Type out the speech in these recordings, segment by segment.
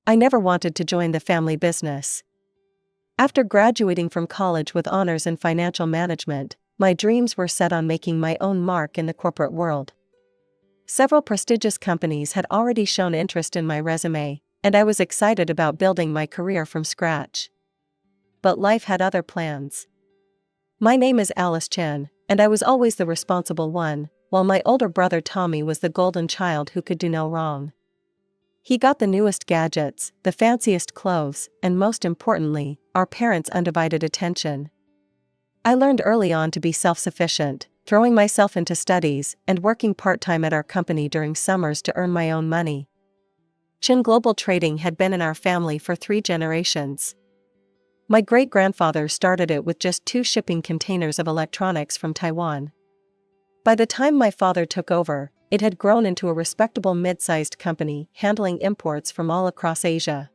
I never wanted to join the family business. After graduating from college with honors in financial management, my dreams were set on making my own mark in the corporate world. Several prestigious companies had already shown interest in my resume, and I was excited about building my career from scratch. But life had other plans. My name is Alice Chen, and I was always the responsible one, while my older brother Tommy was the golden child who could do no wrong. He got the newest gadgets, the fanciest clothes, and most importantly, our parents' undivided attention. I learned early on to be self-sufficient, throwing myself into studies and working part-time at our company during summers to earn my own money. Chen Global Trading had been in our family for 3 generations. My great-grandfather started it with just 2 shipping containers of electronics from Taiwan. By the time my father took over, it had grown into a respectable mid-sized company handling imports from all across Asia.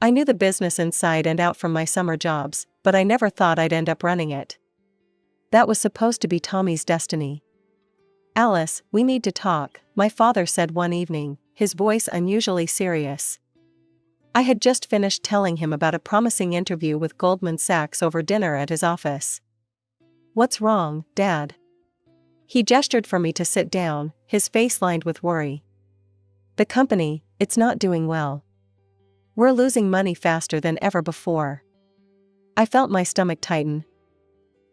I knew the business inside and out from my summer jobs, but I never thought I'd end up running it. That was supposed to be Tommy's destiny. "Alice, we need to talk," my father said one evening, his voice unusually serious. I had just finished telling him about a promising interview with Goldman Sachs over dinner at his office. "What's wrong, Dad?" He gestured for me to sit down, his face lined with worry. "The company, it's not doing well. We're losing money faster than ever before." I felt my stomach tighten.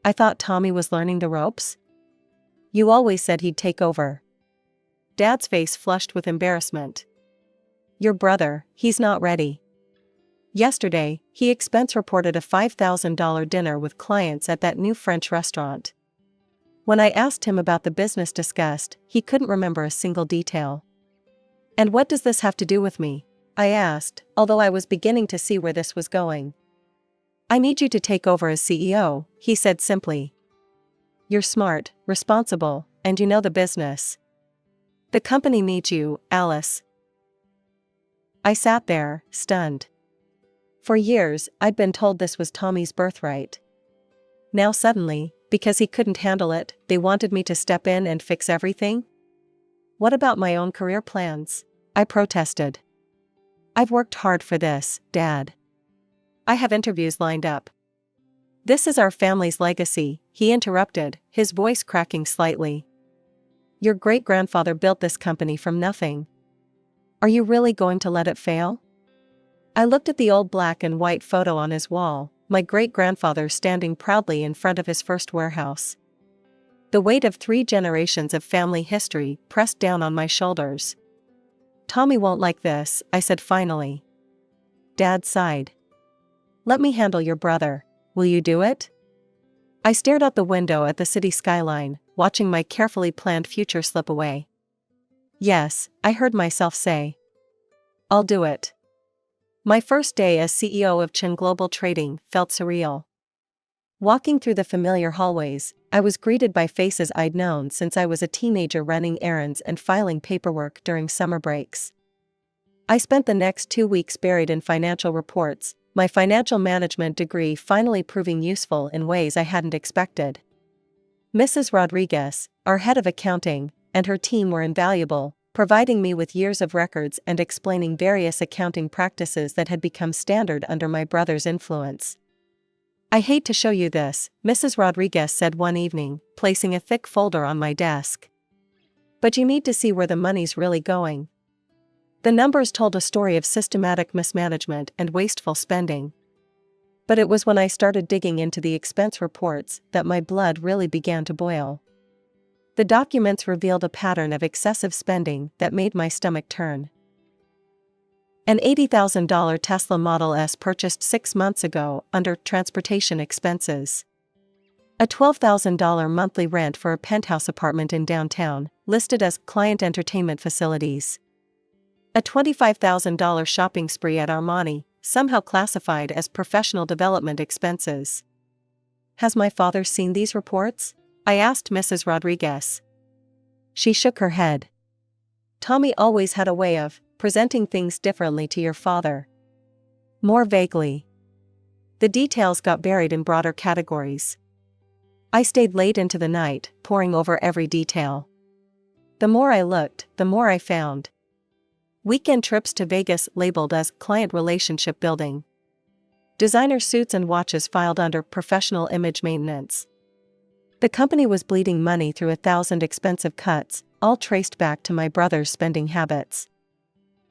I thought Tommy was learning the ropes? "You always said he'd take over." Dad's face flushed with embarrassment. "Your brother, he's not ready. Yesterday, he expense reported a $5,000 dinner with clients at that new French restaurant. When I asked him about the business discussed, he couldn't remember a single detail." "And what does this have to do with me?" I asked, although I was beginning to see where this was going. "I need you to take over as CEO," he said simply. "You're smart, responsible, and you know the business. The company needs you, Alice." I sat there, stunned. For years, I'd been told this was Tommy's birthright. Now suddenly, because he couldn't handle it, they wanted me to step in and fix everything? "What about my own career plans?" I protested. "I've worked hard for this, Dad. I have interviews lined up." "This is our family's legacy," he interrupted, his voice cracking slightly. "Your great-grandfather built this company from nothing. Are you really going to let it fail?" I looked at the old black and white photo on his wall, my great-grandfather standing proudly in front of his first warehouse. The weight of 3 generations of family history pressed down on my shoulders. "Tommy won't like this," I said finally. Dad sighed. "Let me handle your brother. Will you do it?" I stared out the window at the city skyline, watching my carefully planned future slip away. "Yes," I heard myself say. "I'll do it." My first day as CEO of Chen Global Trading felt surreal. Walking through the familiar hallways, I was greeted by faces I'd known since I was a teenager running errands and filing paperwork during summer breaks. I spent the next 2 weeks buried in financial reports, my financial management degree finally proving useful in ways I hadn't expected. Mrs. Rodriguez, our head of accounting, and her team were invaluable, providing me with years of records and explaining various accounting practices that had become standard under my brother's influence. "I hate to show you this," Mrs. Rodriguez said one evening, placing a thick folder on my desk. "But you need to see where the money's really going." The numbers told a story of systematic mismanagement and wasteful spending. But it was when I started digging into the expense reports that my blood really began to boil. The documents revealed a pattern of excessive spending that made my stomach turn. An $80,000 Tesla Model S purchased 6 months ago under transportation expenses. A $12,000 monthly rent for a penthouse apartment in downtown, listed as client entertainment facilities. A $25,000 shopping spree at Armani, somehow classified as professional development expenses. "Has my father seen these reports?" I asked Mrs. Rodriguez. She shook her head. "Tommy always had a way of presenting things differently to your father." More vaguely. The details got buried in broader categories. I stayed late into the night, poring over every detail. The more I looked, the more I found. Weekend trips to Vegas labeled as client relationship building. Designer suits and watches filed under professional image maintenance. The company was bleeding money through 1,000 expensive cuts, all traced back to my brother's spending habits.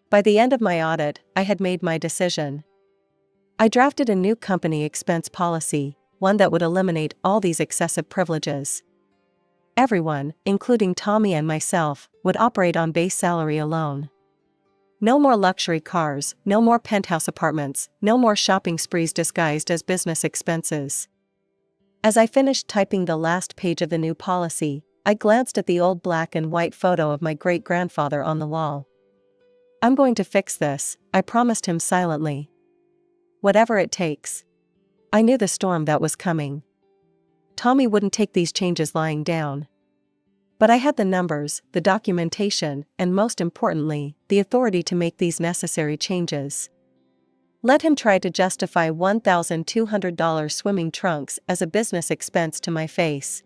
By the end of my audit, I had made my decision. I drafted a new company expense policy, one that would eliminate all these excessive privileges. Everyone, including Tommy and myself, would operate on base salary alone. No more luxury cars, no more penthouse apartments, no more shopping sprees disguised as business expenses. As I finished typing the last page of the new policy, I glanced at the old black and white photo of my great-grandfather on the wall. "I'm going to fix this," I promised him silently. "Whatever it takes." I knew the storm that was coming. Tommy wouldn't take these changes lying down. But I had the numbers, the documentation, and most importantly, the authority to make these necessary changes. Let him try to justify $1,200 swimming trunks as a business expense to my face.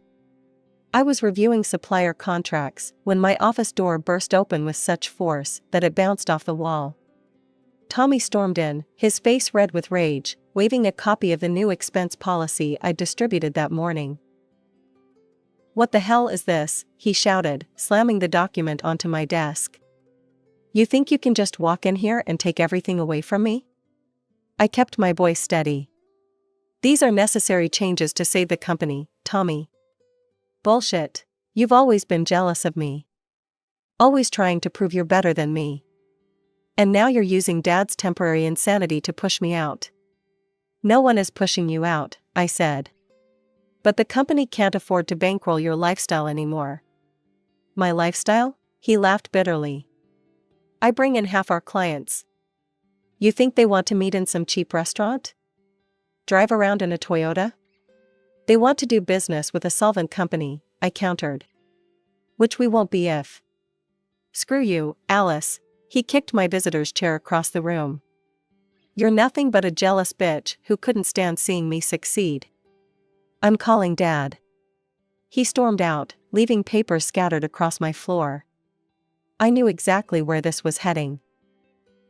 I was reviewing supplier contracts when my office door burst open with such force that it bounced off the wall. Tommy stormed in, his face red with rage, waving a copy of the new expense policy I distributed that morning. "What the hell is this?" he shouted, slamming the document onto my desk. "You think you can just walk in here and take everything away from me?" I kept my voice steady. "These are necessary changes to save the company, Tommy." "Bullshit. You've always been jealous of me. Always trying to prove you're better than me. And now you're using Dad's temporary insanity to push me out." "No one is pushing you out," I said. "But the company can't afford to bankroll your lifestyle anymore." "My lifestyle?" He laughed bitterly. "I bring in half our clients. You think they want to meet in some cheap restaurant? Drive around in a Toyota? They want to do business with a solvent company," I countered. "Which we won't be if." "Screw you, Alice." He kicked my visitor's chair across the room. "You're nothing but a jealous bitch who couldn't stand seeing me succeed. I'm calling Dad." He stormed out, leaving papers scattered across my floor. I knew exactly where this was heading.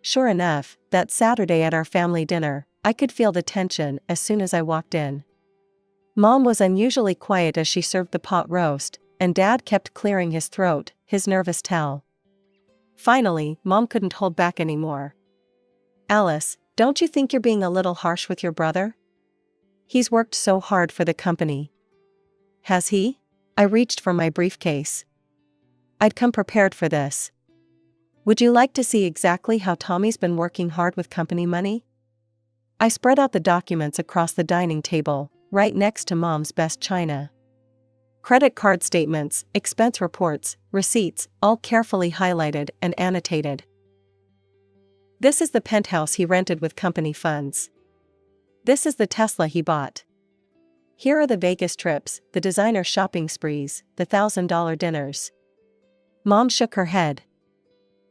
Sure enough, that Saturday at our family dinner, I could feel the tension as soon as I walked in. Mom was unusually quiet as she served the pot roast, and Dad kept clearing his throat, his nervous tell. Finally, Mom couldn't hold back anymore. "Alice, don't you think you're being a little harsh with your brother? He's worked so hard for the company." "Has he?" I reached for my briefcase. I'd come prepared for this. "Would you like to see exactly how Tommy's been working hard with company money?" I spread out the documents across the dining table, right next to Mom's best china. Credit card statements, expense reports, receipts, all carefully highlighted and annotated. "This is the penthouse he rented with company funds. This is the Tesla he bought. Here are the Vegas trips, the designer shopping sprees, the $1,000 dinners." Mom shook her head.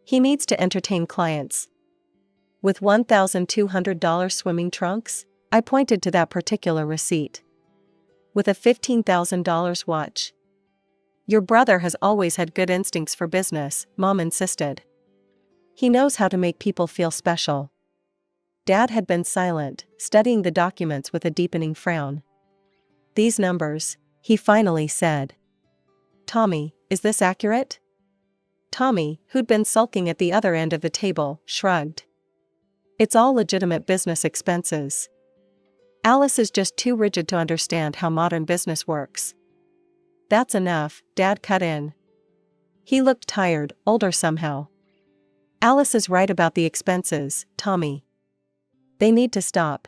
"He needs to entertain clients. With $1,200 swimming trunks?" I pointed to that particular receipt. "With a $15,000 watch." "Your brother has always had good instincts for business," Mom insisted. "He knows how to make people feel special." Dad had been silent, studying the documents with a deepening frown. "These numbers," he finally said. "Tommy, is this accurate?" Tommy, who'd been sulking at the other end of the table, shrugged. "It's all legitimate business expenses. Alice is just too rigid to understand how modern business works." "That's enough," Dad cut in. He looked tired, older somehow. "Alice is right about the expenses, Tommy. They need to stop."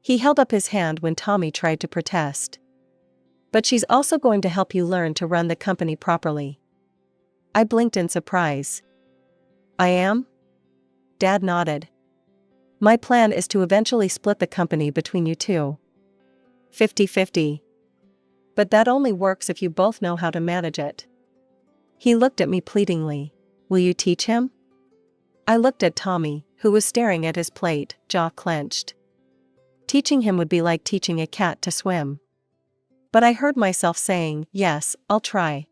He held up his hand when Tommy tried to protest. "But she's also going to help you learn to run the company properly." I blinked in surprise. "I am?" Dad nodded. "My plan is to eventually split the company between you two. 50-50. But that only works if you both know how to manage it." He looked at me pleadingly. "Will you teach him?" I looked at Tommy, who was staring at his plate, jaw clenched. Teaching him would be like teaching a cat to swim. But I heard myself saying, "Yes, I'll try."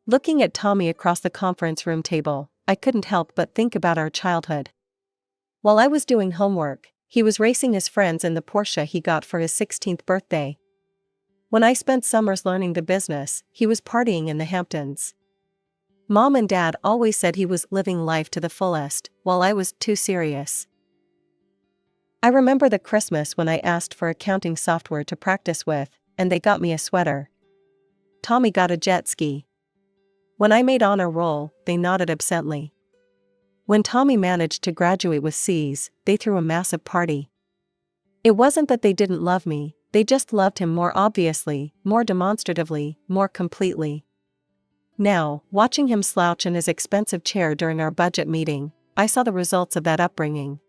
Looking at Tommy across the conference room table, I couldn't help but think about our childhood. While I was doing homework, he was racing his friends in the Porsche he got for his 16th birthday. When I spent summers learning the business, he was partying in the Hamptons. Mom and Dad always said he was living life to the fullest, while I was too serious. I remember the Christmas when I asked for accounting software to practice with, and they got me a sweater. Tommy got a jet ski. When I made honor roll, they nodded absently. When Tommy managed to graduate with C's, they threw a massive party. It wasn't that they didn't love me, they just loved him more obviously, more demonstratively, more completely. Now, watching him slouch in his expensive chair during our budget meeting, I saw the results of that upbringing.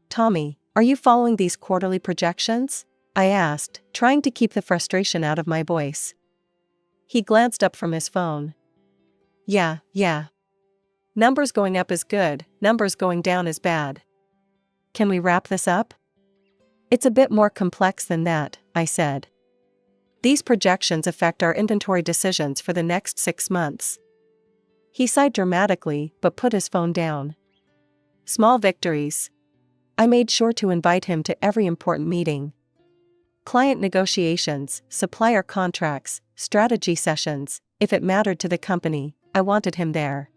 "Tommy, are you following these quarterly projections?" I asked, trying to keep the frustration out of my voice. He glanced up from his phone. Yeah. Numbers going up is good, numbers going down is bad. Can we wrap this up?" "It's a bit more complex than that," I said. "These projections affect our inventory decisions for the next 6 months." He sighed dramatically, but put his phone down. Small victories. I made sure to invite him to every important meeting. Client negotiations, supplier contracts, strategy sessions, if it mattered to the company, I wanted him there.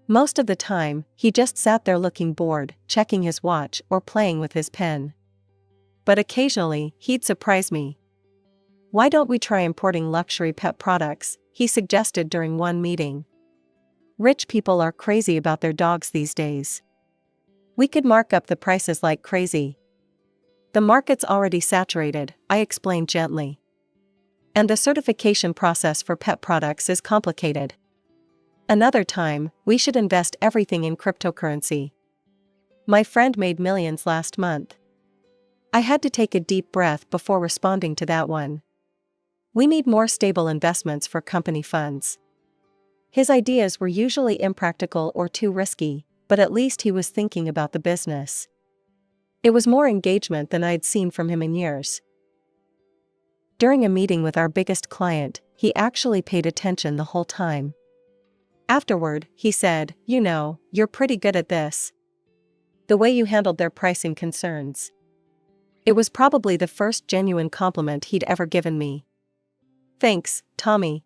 Most of the time, he just sat there looking bored, checking his watch or playing with his pen. But occasionally, he'd surprise me. "Why don't we try importing luxury pet products?" he suggested during one meeting. "Rich people are crazy about their dogs these days. We could mark up the prices like crazy." "The market's already saturated," I explained gently. "And the certification process for pet products is complicated. Another time, we should invest everything in cryptocurrency. My friend made millions last month." I had to take a deep breath before responding to that one. We need more stable investments for company funds. His ideas were usually impractical or too risky, but at least he was thinking about the business. It was more engagement than I'd seen from him in years. During a meeting with our biggest client, he actually paid attention the whole time. Afterward, he said, "You know, you're pretty good at this. The way you handled their pricing concerns." It was probably the first genuine compliment he'd ever given me. "Thanks, Tommy.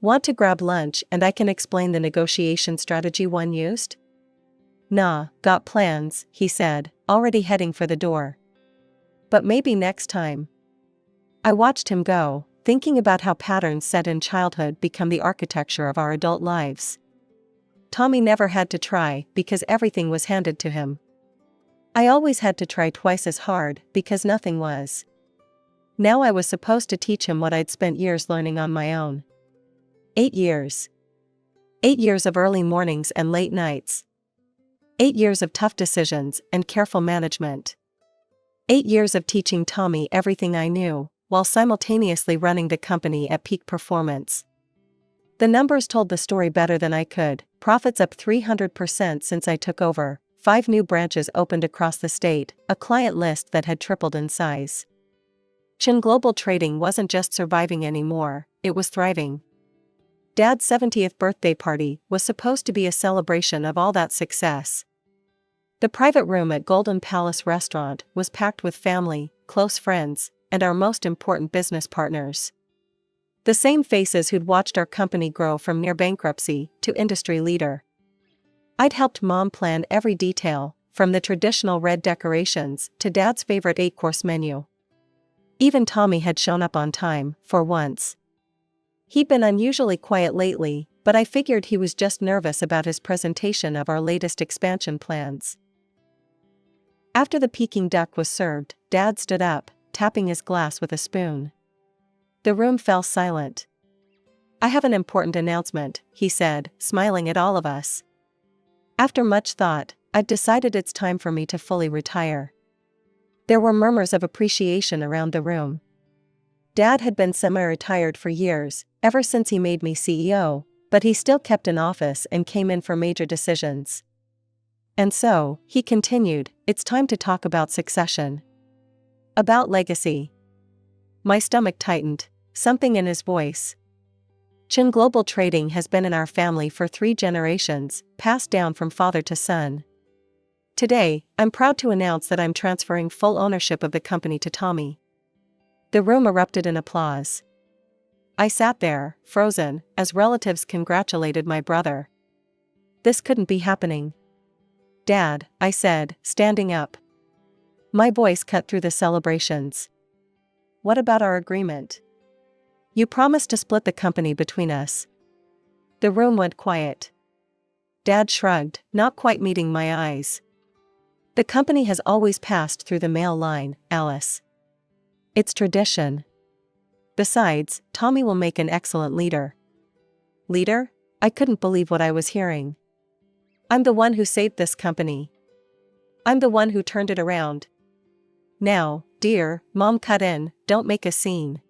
Want to grab lunch and I can explain the negotiation strategy one used?" "Nah, got plans," he said, already heading for the door. "But maybe next time." I watched him go, thinking about how patterns set in childhood become the architecture of our adult lives. Tommy never had to try because everything was handed to him. I always had to try twice as hard because nothing was. Now I was supposed to teach him what I'd spent years learning on my own. 8 years. 8 years of early mornings and late nights. 8 years of tough decisions and careful management. 8 years of teaching Tommy everything I knew, while simultaneously running the company at peak performance. The numbers told the story better than I could. Profits up 300% since I took over, 5 new branches opened across the state, a client list that had tripled in size. Chin Global Trading wasn't just surviving anymore, it was thriving. Dad's 70th birthday party was supposed to be a celebration of all that success. The private room at Golden Palace Restaurant was packed with family, close friends, and our most important business partners. The same faces who'd watched our company grow from near bankruptcy to industry leader. I'd helped Mom plan every detail, from the traditional red decorations to Dad's favorite 8-course menu. Even Tommy had shown up on time, for once. He'd been unusually quiet lately, but I figured he was just nervous about his presentation of our latest expansion plans. After the Peking duck was served, Dad stood up, tapping his glass with a spoon. The room fell silent. "I have an important announcement," he said, smiling at all of us. After much thought, I'd decided it's time for me to fully retire. There were murmurs of appreciation around the room. Dad had been semi-retired for years, ever since he made me CEO, but he still kept an office and came in for major decisions. And so, he continued, "It's time to talk about succession. About legacy." My stomach tightened, something in his voice. Chin Global Trading has been in our family for 3 generations, passed down from father to son. Today, I'm proud to announce that I'm transferring full ownership of the company to Tommy. The room erupted in applause. I sat there, frozen, as relatives congratulated my brother. This couldn't be happening. Dad, I said, standing up. My voice cut through the celebrations. What about our agreement? You promised to split the company between us. The room went quiet. Dad shrugged, not quite meeting my eyes. The company has always passed through the male line, Alice. It's tradition. Besides, Tommy will make an excellent leader. Leader? I couldn't believe what I was hearing. I'm the one who saved this company. I'm the one who turned it around. Now, dear, Mom, cut in, don't make a scene.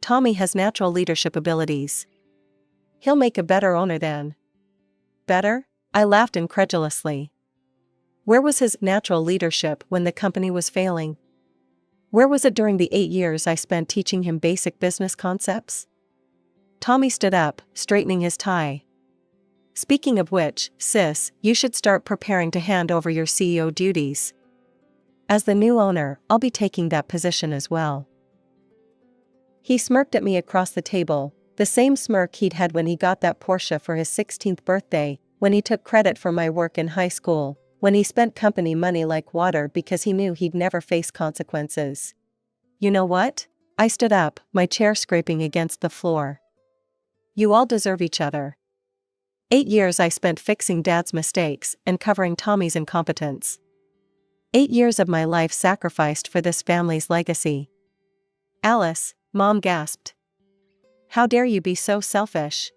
Tommy has natural leadership abilities. He'll make a better owner than. Better? I laughed incredulously. Where was his natural leadership when the company was failing? Where was it during the 8 years I spent teaching him basic business concepts? Tommy stood up, straightening his tie. Speaking of which, sis, you should start preparing to hand over your CEO duties. As the new owner, I'll be taking that position as well. He smirked at me across the table, the same smirk he'd had when he got that Porsche for his 16th birthday, when he took credit for my work in high school, when he spent company money like water because he knew he'd never face consequences. You know what? I stood up, my chair scraping against the floor. You all deserve each other. 8 years I spent fixing Dad's mistakes and covering Tommy's incompetence. 8 years of my life sacrificed for this family's legacy. Alice, Mom gasped. How dare you be so selfish?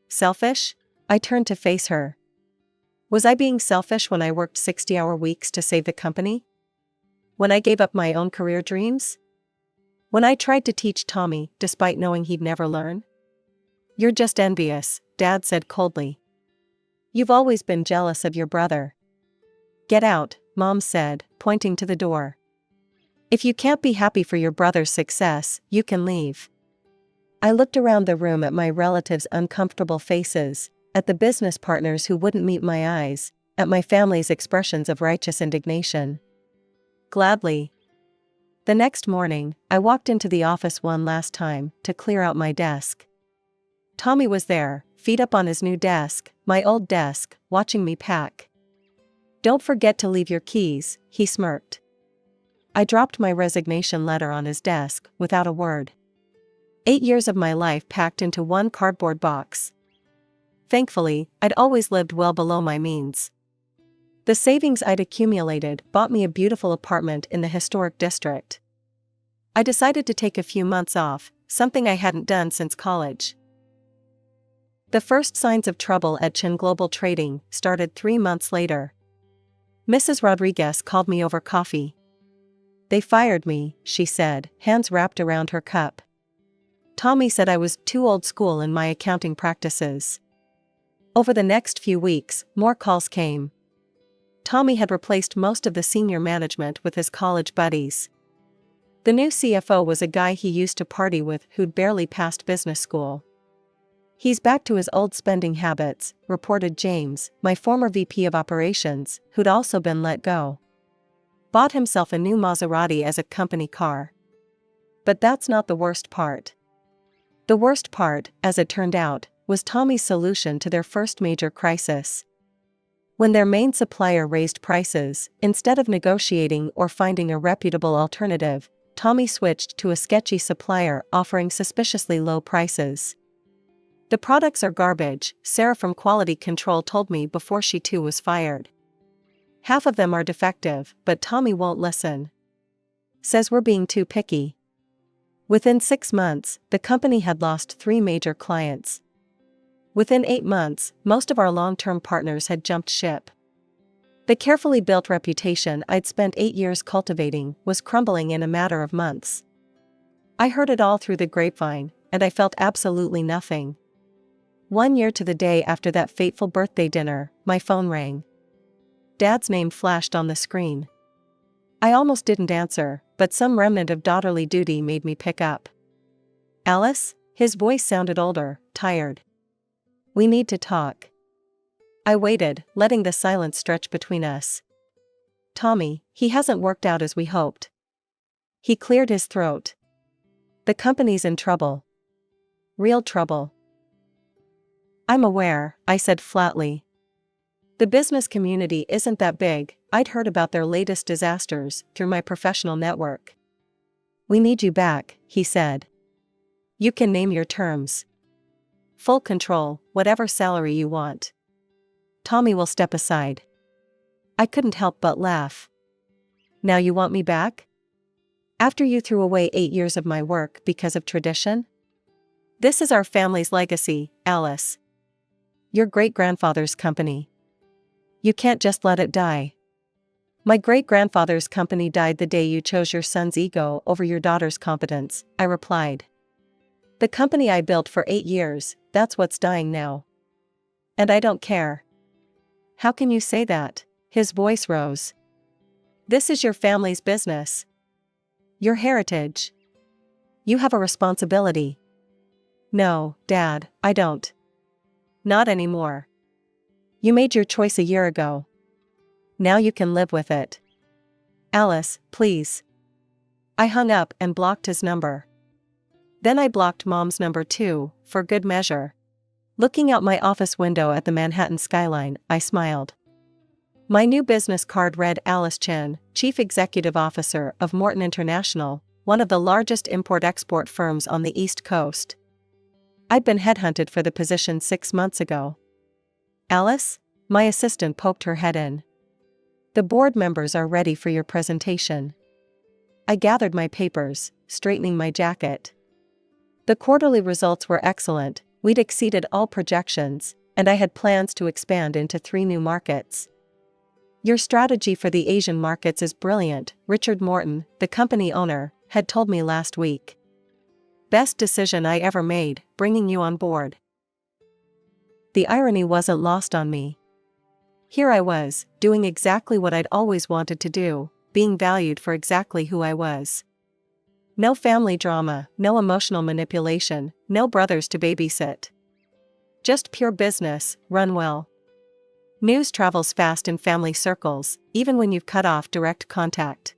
Selfish? I turned to face her. Was I being selfish when I worked 60-hour weeks to save the company? When I gave up my own career dreams? When I tried to teach Tommy despite knowing he'd never learn? You're just envious, Dad said coldly. You've always been jealous of your brother. Get out, Mom said, pointing to the door. If you can't be happy for your brother's success, you can leave. I looked around the room at my relatives' uncomfortable faces, at the business partners who wouldn't meet my eyes, at my family's expressions of righteous indignation. Gladly. The next morning, I walked into the office one last time to clear out my desk. Tommy was there, feet up on his new desk, my old desk, watching me pack. Don't forget to leave your keys, he smirked. I dropped my resignation letter on his desk, without a word. 8 years of my life packed into one cardboard box. Thankfully, I'd always lived well below my means. The savings I'd accumulated bought me a beautiful apartment in the historic district. I decided to take a few months off, something I hadn't done since college. The first signs of trouble at Chin Global Trading started 3 months later. Mrs. Rodriguez called me over coffee. They fired me, she said, hands wrapped around her cup. Tommy said I was too old school in my accounting practices. Over the next few weeks, more calls came. Tommy had replaced most of the senior management with his college buddies. The new CFO was a guy he used to party with who'd barely passed business school. He's back to his old spending habits, reported James, my former VP of operations, who'd also been let go. Bought himself a new Maserati as a company car. But that's not the worst part. The worst part, as it turned out, was Tommy's solution to their first major crisis. When their main supplier raised prices, instead of negotiating or finding a reputable alternative, Tommy switched to a sketchy supplier offering suspiciously low prices. The products are garbage, Sarah from Quality Control told me before she too was fired. Half of them are defective, but Tommy won't listen. Says we're being too picky. Within 6 months, the company had lost 3 major clients. Within 8 months, most of our long-term partners had jumped ship. The carefully built reputation I'd spent 8 years cultivating was crumbling in a matter of months. I heard it all through the grapevine, and I felt absolutely nothing. 1 year to the day after that fateful birthday dinner, my phone rang. Dad's name flashed on the screen. I almost didn't answer, but some remnant of daughterly duty made me pick up. Alice? His voice sounded older, tired. We need to talk. I waited, letting the silence stretch between us. Tommy, he hasn't worked out as we hoped. He cleared his throat. The company's in trouble. Real trouble. I'm aware, I said flatly. The business community isn't that big. I'd heard about their latest disasters through my professional network. We need you back, he said. You can name your terms. Full control, whatever salary you want. Tommy will step aside. I couldn't help but laugh. Now you want me back? After you threw away 8 years of my work because of tradition? This is our family's legacy, Alice. Your great-grandfather's company. You can't just let it die. My great-grandfather's company died the day you chose your son's ego over your daughter's competence, I replied. The company I built for 8 years, that's what's dying now. And I don't care. How can you say that? His voice rose. This is your family's business. Your heritage. You have a responsibility. No, Dad, I don't. Not anymore. You made your choice a year ago. Now you can live with it. Alice, please. I hung up and blocked his number. Then I blocked Mom's number too, for good measure. Looking out my office window at the Manhattan skyline, I smiled. My new business card read Alice Chen, Chief Executive Officer of Morton International, one of the largest import-export firms on the East Coast. I'd been headhunted for the position 6 months ago. Alice? My assistant poked her head in. The board members are ready for your presentation. I gathered my papers, straightening my jacket. The quarterly results were excellent, we'd exceeded all projections, and I had plans to expand into 3 new markets. Your strategy for the Asian markets is brilliant, Richard Morton, the company owner, had told me last week. Best decision I ever made, bringing you on board. The irony wasn't lost on me. Here I was, doing exactly what I'd always wanted to do, being valued for exactly who I was. No family drama, no emotional manipulation, no brothers to babysit. Just pure business, run well. News travels fast in family circles, even when you've cut off direct contact.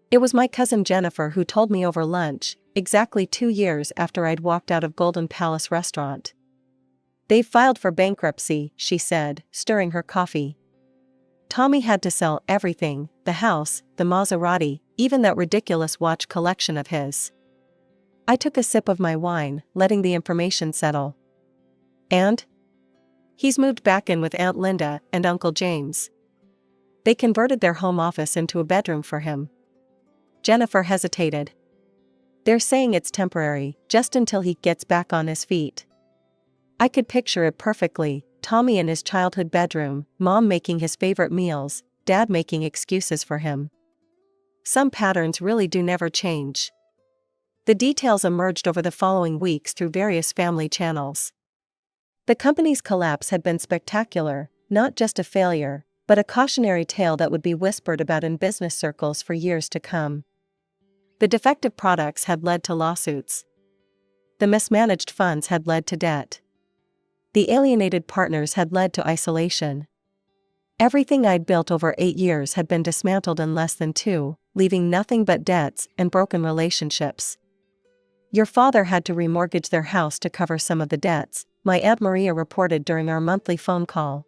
It was my cousin Jennifer who told me over lunch, exactly 2 years after I'd walked out of Golden Palace restaurant. They've filed for bankruptcy, she said, stirring her coffee. Tommy had to sell everything, the house, the Maserati, even that ridiculous watch collection of his. I took a sip of my wine, letting the information settle. And? He's moved back in with Aunt Linda and Uncle James. They converted their home office into a bedroom for him. Jennifer hesitated. They're saying it's temporary, just until he gets back on his feet. I could picture it perfectly, Tommy in his childhood bedroom, Mom making his favorite meals, Dad making excuses for him. Some patterns really do never change. The details emerged over the following weeks through various family channels. The company's collapse had been spectacular, not just a failure, but a cautionary tale that would be whispered about in business circles for years to come. The defective products had led to lawsuits. The mismanaged funds had led to debt. The alienated partners had led to isolation. Everything I'd built over 8 years had been dismantled in less than 2, leaving nothing but debts and broken relationships. Your father had to remortgage their house to cover some of the debts, my Aunt Maria reported during our monthly phone call.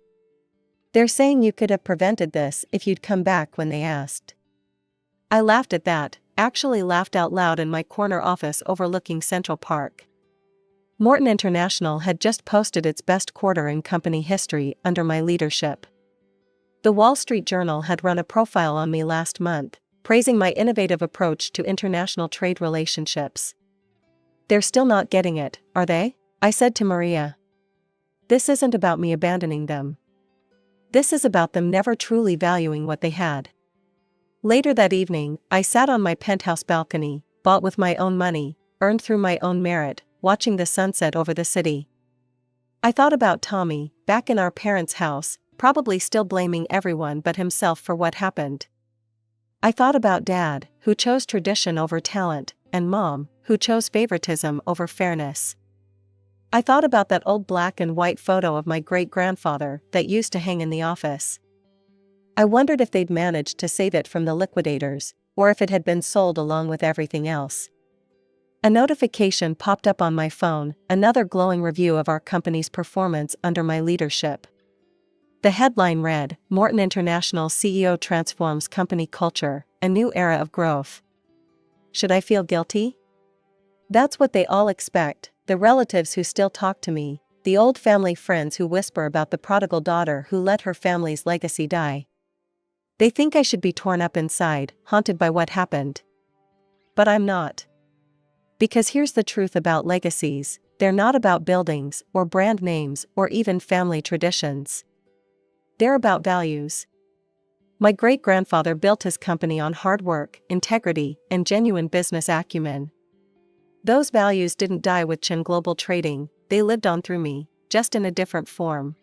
They're saying you could have prevented this if you'd come back when they asked. I laughed at that, actually laughed out loud in my corner office overlooking Central Park. Morton International had just posted its best quarter in company history under my leadership. The Wall Street Journal had run a profile on me last month, praising my innovative approach to international trade relationships. They're still not getting it, are they? I said to Maria. This isn't about me abandoning them. This is about them never truly valuing what they had. Later that evening, I sat on my penthouse balcony, bought with my own money, earned through my own merit, watching the sunset over the city. I thought about Tommy, back in our parents' house, probably still blaming everyone but himself for what happened. I thought about Dad, who chose tradition over talent, and mom, who chose favoritism over fairness. I thought about that old black and white photo of my great-grandfather that used to hang in the office. I wondered if they'd managed to save it from the liquidators, or if it had been sold along with everything else. A notification popped up on my phone, another glowing review of our company's performance under my leadership. The headline read, "Morton International CEO transforms company culture, a new era of growth." Should I feel guilty? That's what they all expect, the relatives who still talk to me, the old family friends who whisper about the prodigal daughter who let her family's legacy die. They think I should be torn up inside, haunted by what happened. But I'm not. Because here's the truth about legacies, they're not about buildings, or brand names, or even family traditions. They're about values. My great-grandfather built his company on hard work, integrity, and genuine business acumen. Those values didn't die with Chen Global Trading, they lived on through me, just in a different form.